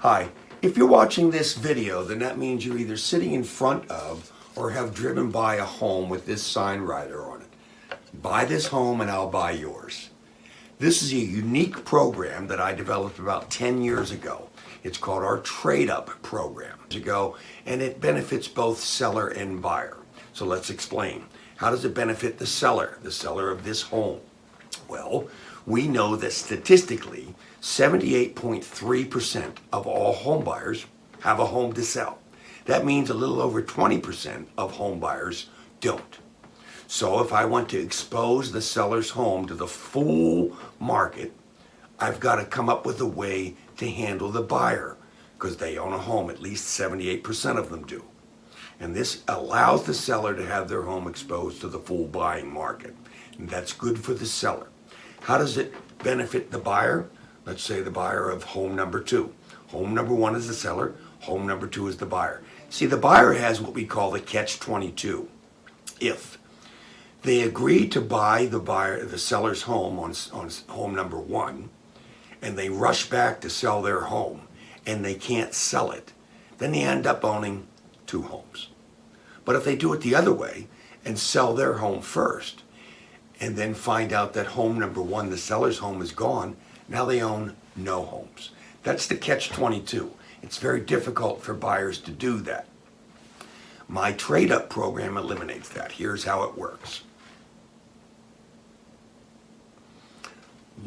Hi, if you're watching this video, then that means you're either sitting in front of or have driven by a home with this sign rider on it. Buy this home and I'll buy yours. This is a unique program that I developed about 10 years ago. It's called our Trade Up program. And it benefits both seller and buyer. So let's explain. How does it benefit the seller of this home? Well, we know that statistically, 78.3% of all home buyers have a home to sell. That means a little over 20% of home buyers don't. So if I want to expose the seller's home to the full market, I've got to come up with a way to handle the buyer because they own a home, at least 78% of them do. And this allows the seller to have their home exposed to the full buying market. And that's good for the seller. How does it benefit the buyer? Let's say the buyer of home number 2. Home number 1 is the seller, home number 2 is the buyer. See, the buyer has what we call the catch-22. If they agree to buy the seller's home on home number 1, and they rush back to sell their home, and they can't sell it, then they end up owning 2 homes. But if they do it the other way and sell their home first, and then find out that home number 1, the seller's home, is gone, now they own no homes. That's the catch-22. It's very difficult for buyers to do that. My trade-up program eliminates that. Here's how it works.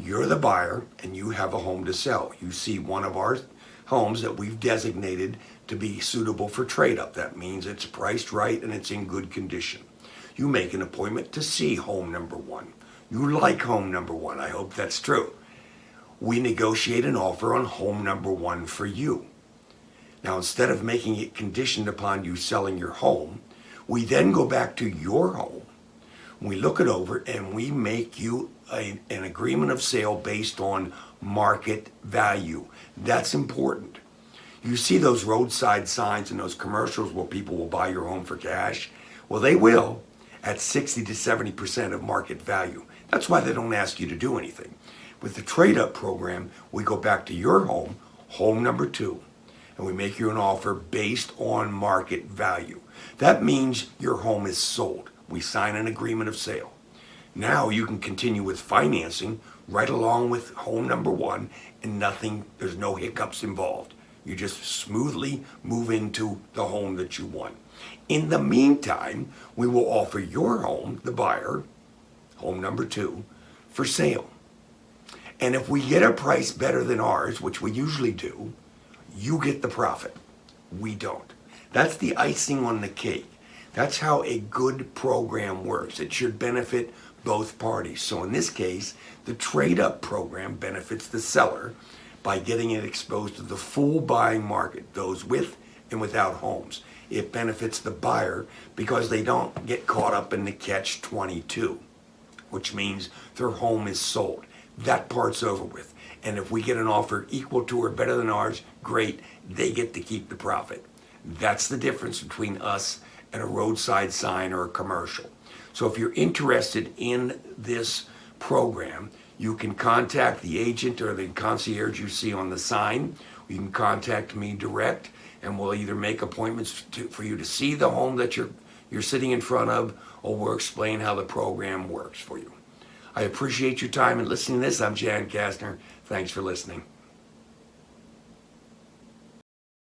You're the buyer and you have a home to sell. You see one of our homes that we've designated to be suitable for trade-up. That means it's priced right and it's in good condition. You make an appointment to see home number 1. You like home number 1. I hope that's true. We negotiate an offer on home number 1 for you. Now, instead of making it conditioned upon you selling your home, we then go back to your home. We look it over and we make you an agreement of sale based on market value. That's important. You see those roadside signs and those commercials where people will buy your home for cash? Well, they will at 60 to 70% of market value. That's why they don't ask you to do anything. With the trade-up program, we go back to your home, home number 2, and we make you an offer based on market value. That means your home is sold. We sign an agreement of sale. Now you can continue with financing right along with home number 1 and there's no hiccups involved. You just smoothly move into the home that you want. In the meantime, we will offer your home, the buyer, home number 2, for sale. And if we get a price better than ours, which we usually do, you get the profit. We don't. That's the icing on the cake. That's how a good program works. It should benefit both parties. So in this case, the trade-up program benefits the seller by getting it exposed to the full buying market, those with and without homes. It benefits the buyer because they don't get caught up in the catch-22, which means their home is sold. That part's over with. And if we get an offer equal to or better than ours, great, they get to keep the profit. That's the difference between us and a roadside sign or a commercial. So if you're interested in this program, you can contact the agent or the concierge you see on the sign. You can contact me direct, and we'll either make appointments for you to see the home that you're sitting in front of, or we'll explain how the program works for you. I appreciate your time in listening to this. I'm Jan Kastner. Thanks for listening.